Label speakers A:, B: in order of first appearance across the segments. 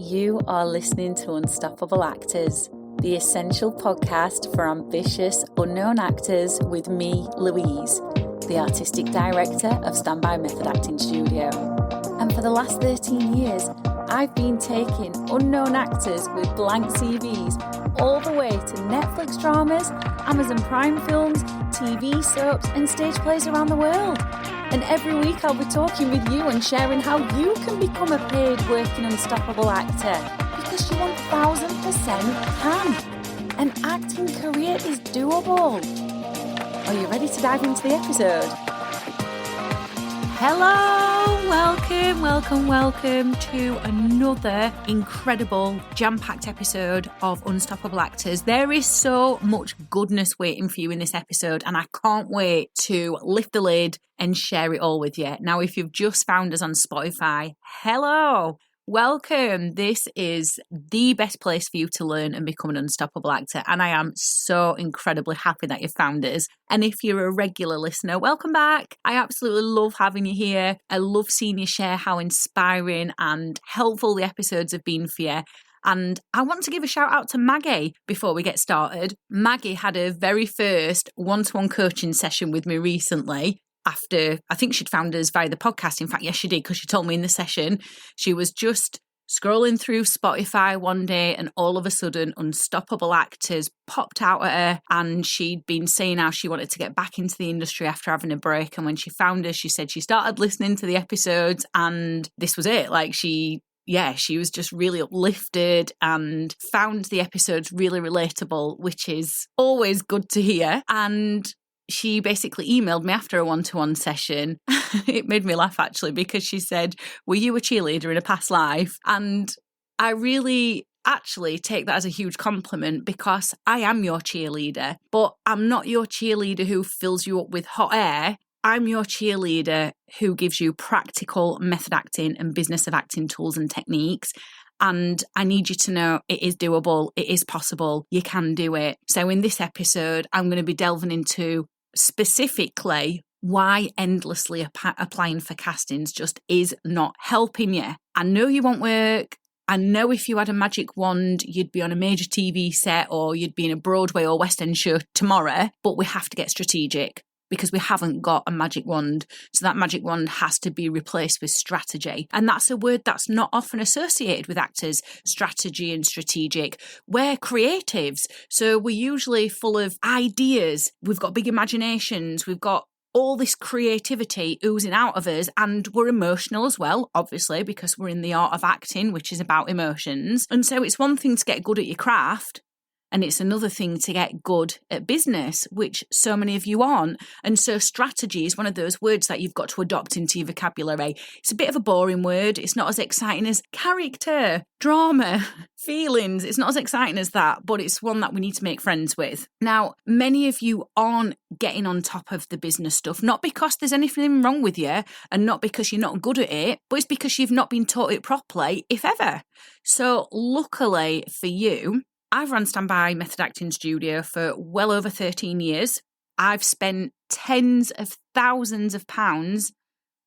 A: You are listening to Unstoppable Actors, the essential podcast for ambitious, unknown actors with me, Louise, the artistic director of Standby Method Acting Studio. And for the last 13 years, I've been taking unknown actors with blank CVs all the way to Netflix dramas, Amazon Prime films, TV soaps, and stage plays around the world. And every week I'll be talking with you and sharing how you can become a paid working unstoppable actor, because you 1000% can. An acting career is doable. Are you ready to dive into the episode? Hello, welcome to another incredible jam-packed episode of Unstoppable Actors. There is so much goodness waiting for you in this episode, and I can't wait to lift the lid and share it all with you. Now, if you've just found us on Spotify, hello, welcome. This is the best place for you to learn and become an unstoppable actor, and I am so incredibly happy that you found us. And if you're a regular listener, welcome back. I absolutely love having you here. I love seeing you share how inspiring and helpful the episodes have been for you. And I want to give a shout out to Maggie before we get started. Maggie had her very first one-to-one coaching session with me recently. After, I think she'd found us via the podcast. In fact, yes, she did, because she told me in the session she was just scrolling through Spotify one day and all of a sudden Unstoppable Actors popped out at her, and she'd been saying how she wanted to get back into the industry after having a break. And when she found us, she said she started listening to the episodes and this was it. Like she was just really uplifted and found the episodes really relatable, which is always good to hear. And she basically emailed me after a one-to-one session. It made me laugh, actually, because she said, were you a cheerleader in a past life? And I really actually take that as a huge compliment, because I am your cheerleader, but I'm not your cheerleader who fills you up with hot air. I'm your cheerleader who gives you practical method acting and business of acting tools and techniques. And I need you to know it is doable, it is possible, you can do it. So in this episode, I'm going to be delving into specifically why endlessly applying for castings just is not helping you. I know you want work. I know if you had a magic wand, you'd be on a major TV set or you'd be in a Broadway or West End show tomorrow, but we have to get strategic, because we haven't got a magic wand. So that magic wand has to be replaced with strategy. And that's a word that's not often associated with actors, strategy and strategic. We're creatives, so we're usually full of ideas. We've got big imaginations. We've got all this creativity oozing out of us, and we're emotional as well, obviously, because we're in the art of acting, which is about emotions. And so it's one thing to get good at your craft, and it's another thing to get good at business, which so many of you aren't. And so strategy is one of those words that you've got to adopt into your vocabulary. It's a bit of a boring word. It's not as exciting as character, drama, feelings. It's not as exciting as that, but it's one that we need to make friends with. Now, many of you aren't getting on top of the business stuff, not because there's anything wrong with you and not because you're not good at it, but it's because you've not been taught it properly, if ever. So luckily for you, I've run Standby Method Acting Studio for well over 13 years. I've spent tens of thousands of pounds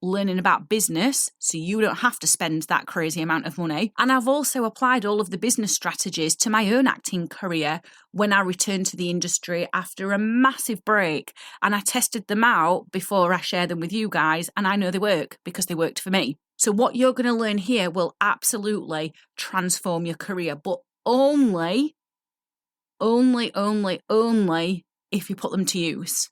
A: learning about business, so you don't have to spend that crazy amount of money. And I've also applied all of the business strategies to my own acting career when I returned to the industry after a massive break. And I tested them out before I share them with you guys, and I know they work because they worked for me. So what you're going to learn here will absolutely transform your career, but only if you put them to use.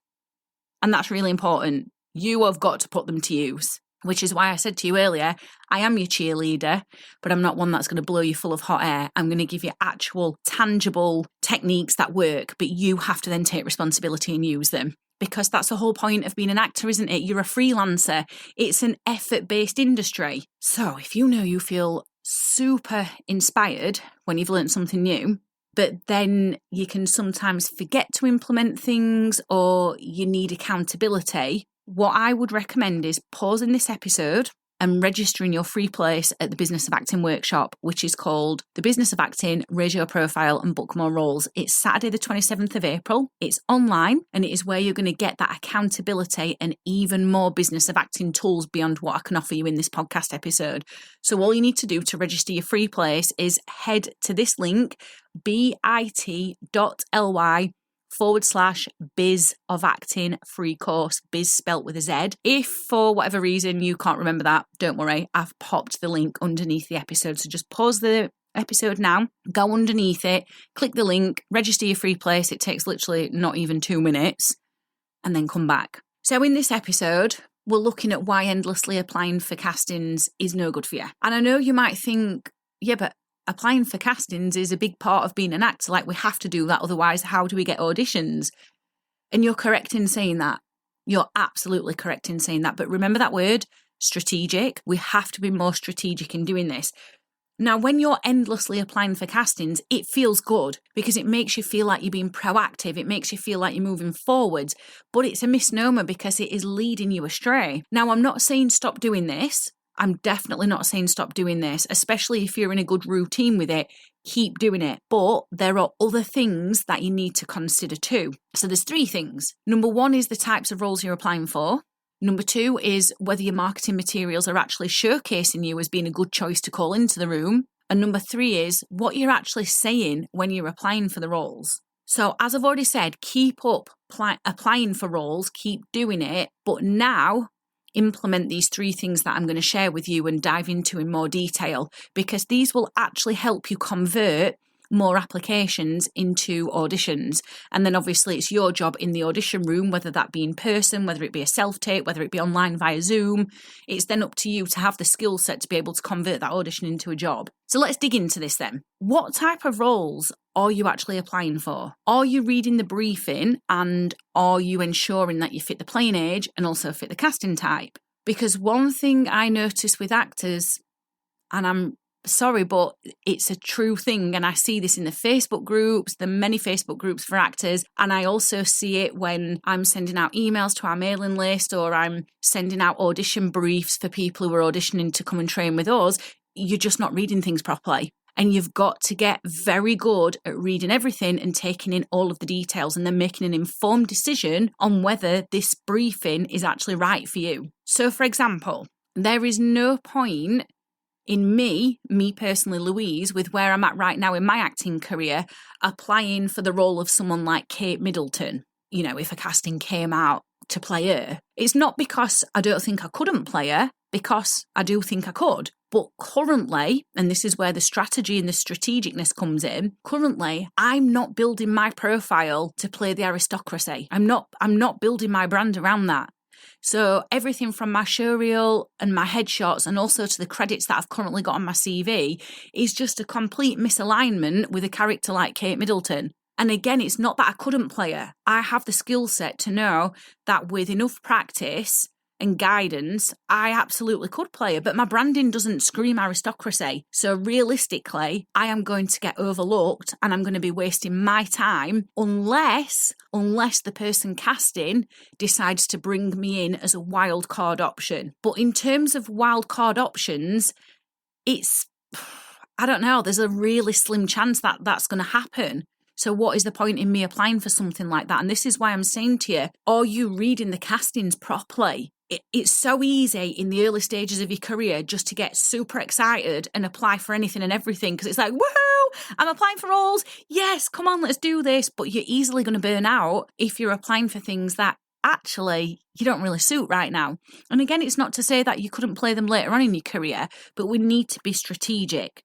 A: And that's really important. You have got to put them to use, which is why I said to you earlier, I am your cheerleader, but I'm not one that's going to blow you full of hot air. I'm going to give you actual, tangible techniques that work, but you have to then take responsibility and use them. Because that's the whole point of being an actor, isn't it? You're a freelancer. It's an effort-based industry. So if you know you feel super inspired when you've learned something new, but then you can sometimes forget to implement things or you need accountability, what I would recommend is pausing this episode and registering your free place at the Business of Acting workshop, which is called The Business of Acting, Raise Your Profile and Book More Roles. It's Saturday the 27th of April. It's online, and it is where you're going to get that accountability and even more Business of Acting tools beyond what I can offer you in this podcast episode. So all you need to do to register your free place is head to this link, bit.ly/biz of acting free course, biz spelt with a Z. If for whatever reason you can't remember that, don't worry, I've popped the link underneath the episode. So just pause the episode now, go underneath it, click the link, register your free place. It takes literally not even 2 minutes, and then come back. So in this episode, we're looking at why endlessly applying for castings is no good for you. And I know you might think, yeah, but applying for castings is a big part of being an actor. Like, we have to do that. Otherwise, how do we get auditions? And you're correct in saying that. You're absolutely correct in saying that. But remember that word, strategic. We have to be more strategic in doing this. Now, when you're endlessly applying for castings, it feels good because it makes you feel like you're being proactive. It makes you feel like you're moving forwards. But it's a misnomer because it is leading you astray. Now, I'm not saying stop doing this. I'm definitely not saying stop doing this, especially if you're in a good routine with it. Keep doing it. But there are other things that you need to consider too. So there's 3 things. Number 1 is the types of roles you're applying for. Number 2 is whether your marketing materials are actually showcasing you as being a good choice to call into the room. And number 3 is what you're actually saying when you're applying for the roles. So as I've already said, keep up applying for roles, keep doing it. But now implement these 3 things that I'm going to share with you and dive into in more detail, because these will actually help you convert more applications into auditions. And then obviously it's your job in the audition room, whether that be in person, whether it be a self-tape, whether it be online via Zoom. It's then up to you to have the skill set to be able to convert that audition into a job. So let's dig into this then. What type of roles are you actually applying for? Are you reading the briefing, and are you ensuring that you fit the playing age and also fit the casting type? Because one thing I notice with actors, and I'm sorry, but it's a true thing, and I see this in the Facebook groups, the many Facebook groups for actors, and I also see it when I'm sending out emails to our mailing list, or I'm sending out audition briefs for people who are auditioning to come and train with us. You're just not reading things properly. And you've got to get very good at reading everything and taking in all of the details and then making an informed decision on whether this briefing is actually right for you. So, for example, there is no point in me personally, Louise, with where I'm at right now in my acting career, applying for the role of someone like Kate Middleton. You know, if a casting came out to play her, it's not because I don't think I couldn't play her, because I do think I could. But currently, and this is where the strategy and the strategicness comes in, currently, I'm not building my profile to play the aristocracy. I'm not building my brand around that. So everything from my showreel and my headshots and also to the credits that I've currently got on my CV is just a complete misalignment with a character like Kate Middleton. And again, it's not that I couldn't play her. I have the skill set to know that with enough practice and guidance, I absolutely could play her, but my branding doesn't scream aristocracy. So realistically, I am going to get overlooked and I'm going to be wasting my time unless the person casting decides to bring me in as a wild card option. But in terms of wild card options, I don't know, there's a really slim chance that that's going to happen. So what is the point in me applying for something like that? And this is why I'm saying to you, are you reading the castings properly? It's so easy in the early stages of your career just to get super excited and apply for anything and everything, because it's like, woohoo, I'm applying for roles. Yes, come on, let's do this. But you're easily going to burn out if you're applying for things that actually you don't really suit right now. And again, it's not to say that you couldn't play them later on in your career, but we need to be strategic.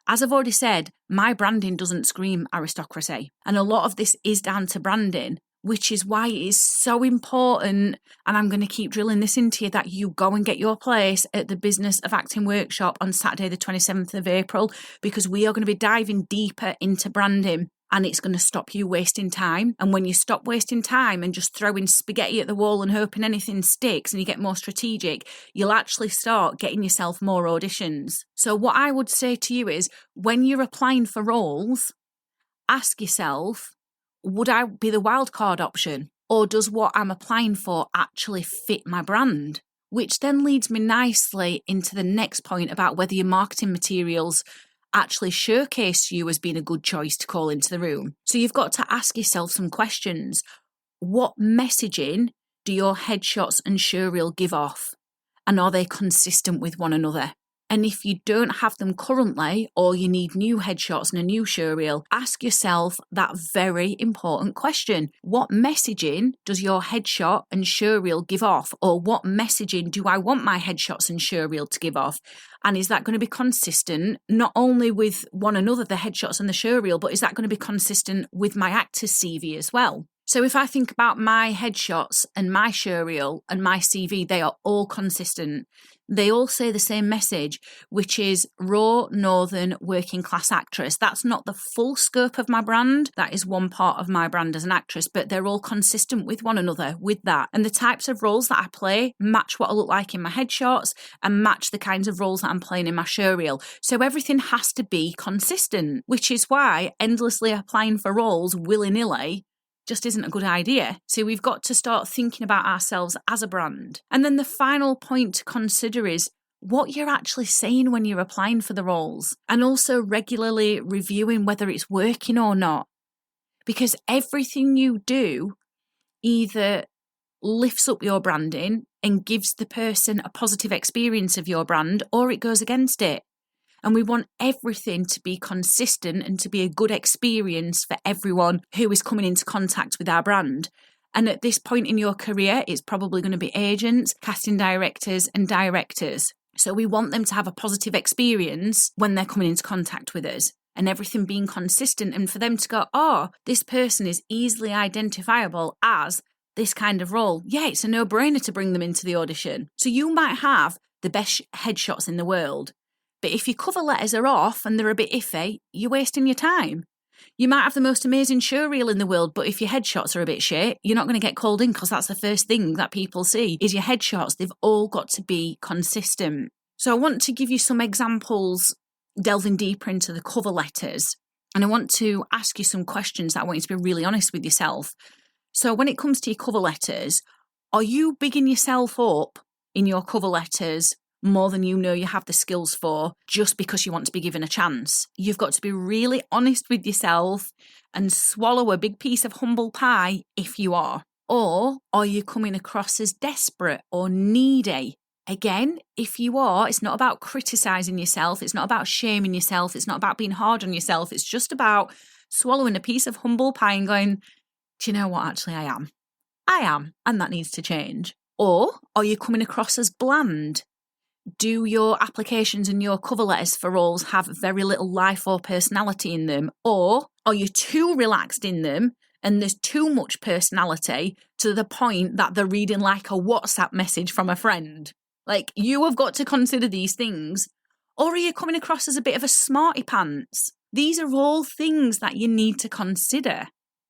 A: As I've already said, my branding doesn't scream aristocracy. And a lot of this is down to branding, which is why it is so important, and I'm going to keep drilling this into you, that you go and get your place at the Business of Acting workshop on Saturday the 27th of April, because we are going to be diving deeper into branding, and it's going to stop you wasting time. And when you stop wasting time and just throwing spaghetti at the wall and hoping anything sticks and you get more strategic, you'll actually start getting yourself more auditions. So what I would say to you is, when you're applying for roles, ask yourself, would I be the wildcard option? Or does what I'm applying for actually fit my brand? which then leads me nicely into the next point about whether your marketing materials actually showcase you as being a good choice to call into the room. So you've got to ask yourself some questions. What messaging do your headshots and showreel give off? And are they consistent with one another? And if you don't have them currently, or you need new headshots and a new showreel, ask yourself that very important question. What messaging does your headshot and showreel give off? Or what messaging do I want my headshots and showreel to give off? And is that going to be consistent, not only with one another, the headshots and the showreel, but is that going to be consistent with my actor's CV as well? So if I think about my headshots and my showreel and my CV, they are all consistent. They all say the same message, which is raw, northern, working class actress. That's not the full scope of my brand. That is one part of my brand as an actress, but they're all consistent with one another with that. And the types of roles that I play match what I look like in my headshots and match the kinds of roles that I'm playing in my showreel. So everything has to be consistent, which is why endlessly applying for roles willy-nilly just isn't a good idea. So we've got to start thinking about ourselves as a brand. And then the final point to consider is what you're actually saying when you're applying for the roles, and also regularly reviewing whether it's working or not. Because everything you do either lifts up your branding and gives the person a positive experience of your brand, or it goes against it. And we want everything to be consistent and to be a good experience for everyone who is coming into contact with our brand. And at this point in your career, it's probably going to be agents, casting directors, and directors. So we want them to have a positive experience when they're coming into contact with us, and everything being consistent, and for them to go, oh, this person is easily identifiable as this kind of role. Yeah, it's a no-brainer to bring them into the audition. So you might have the best headshots in the world, but if your cover letters are off and they're a bit iffy, you're wasting your time. You might have the most amazing showreel in the world, but if your headshots are a bit shit, you're not going to get called in, because that's the first thing that people see is your headshots. They've all got to be consistent. So I want to give you some examples delving deeper into the cover letters. And I want to ask you some questions that I want you to be really honest with yourself. So when it comes to your cover letters, are you bigging yourself up in your cover letters more than you know you have the skills for, just because you want to be given a chance? You've got to be really honest with yourself and swallow a big piece of humble pie if you are. Or are you coming across as desperate or needy? Again, if you are, it's not about criticising yourself. It's not about shaming yourself. It's not about being hard on yourself. It's just about swallowing a piece of humble pie and going, do you know what? Actually, I am. And that needs to change. Or are you coming across as bland? Do your applications and your cover letters for roles have very little life or personality in them? Or are you too relaxed in them and there's too much personality to the point that they're reading like a WhatsApp message from a friend? Like, you have got to consider these things. Or are you coming across as a bit of a smarty pants? These are all things that you need to consider.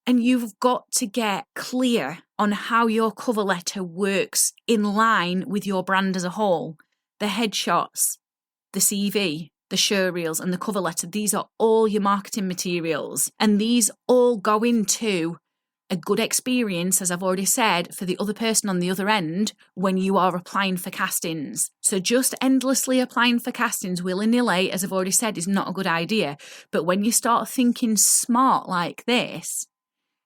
A: And you've got to get clear on how your cover letter works in line with your brand as a whole. The headshots, the CV, the showreels, and the cover letter, these are all your marketing materials. And these all go into a good experience, as I've already said, for the other person on the other end when you are applying for castings. So just endlessly applying for castings willy-nilly, as I've already said, is not a good idea. But when you start thinking smart like this,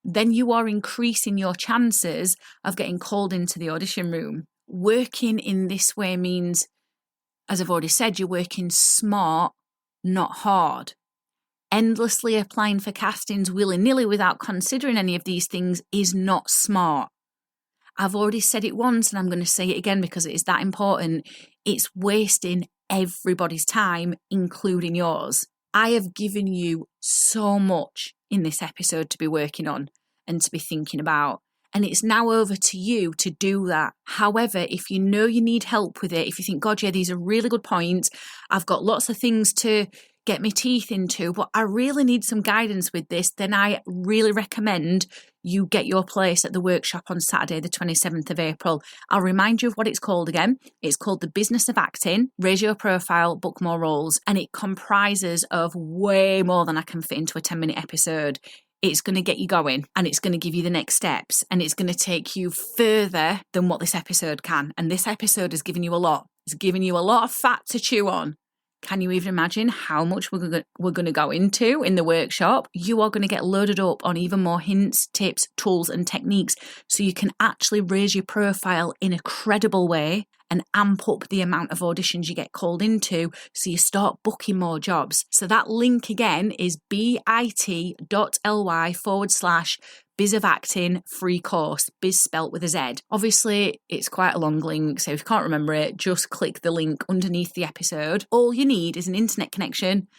A: then you are increasing your chances of getting called into the audition room. Working in this way means, as I've already said, you're working smart, not hard. Endlessly applying for castings willy-nilly without considering any of these things is not smart. I've already said it once and I'm going to say it again because it is that important. It's wasting everybody's time, including yours. I have given you so much in this episode to be working on and to be thinking about. And it's now over to you to do that. However, if you know you need help with it, if you think, God, yeah, these are really good points, I've got lots of things to get my teeth into, but I really need some guidance with this, then I really recommend you get your place at the workshop on Saturday, the 27th of April. I'll remind you of what it's called again. It's called The Business of Acting, Raise Your Profile, Book More Roles, and it comprises of way more than I can fit into a 10-minute episode. it's going to get you going, and it's going to give you the next steps, and it's going to take you further than what this episode can. And this episode has given you a lot. It's given you a lot of fat to chew on. Can you even imagine how much we're going to go into in the workshop? You are going to get loaded up on even more hints, tips, tools and techniques so you can actually raise your profile in a credible way and amp up the amount of auditions you get called into so you start booking more jobs. So that link again is bit.ly/Biz of Acting free course, Biz spelt with a Z. Obviously, it's quite a long link, so if you can't remember it, just click the link underneath the episode. All you need is an internet connection,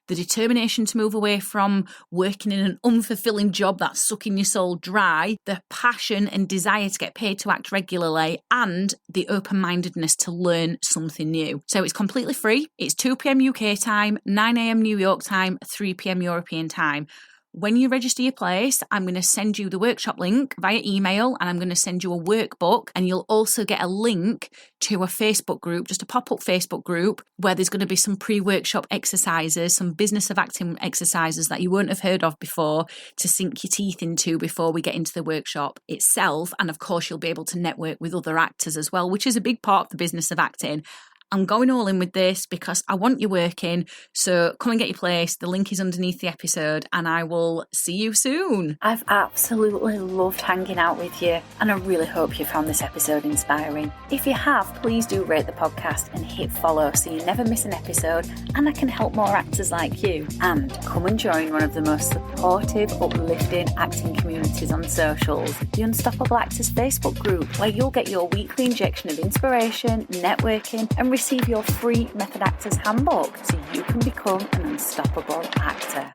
A: the determination to move away from working in an unfulfilling job that's sucking your soul dry, the passion and desire to get paid to act regularly, and the open-mindedness to learn something new. So it's completely free. It's 2 p.m. UK time, 9 a.m. New York time, 3 p.m. European time. When you register your place, I'm going to send you the workshop link via email, and I'm going to send you a workbook, and you'll also get a link to a Facebook group, just a pop-up Facebook group, where there's going to be some pre-workshop exercises, some business of acting exercises that you won't have heard of before to sink your teeth into before we get into the workshop itself. And of course, you'll be able to network with other actors as well, which is a big part of the business of acting. I'm going all in with this because I want you working. So come and get your place. The link is underneath the episode, and I will see you soon. I've absolutely loved hanging out with you, and I really hope you found this episode inspiring. If you have, please do rate the podcast and hit follow so you never miss an episode, and I can help more actors like you. And come and join one of the most supportive, uplifting acting communities on socials, the Unstoppable Actors Facebook group, where you'll get your weekly injection of inspiration, networking, and receive your free Method Actors Handbook so you can become an unstoppable actor.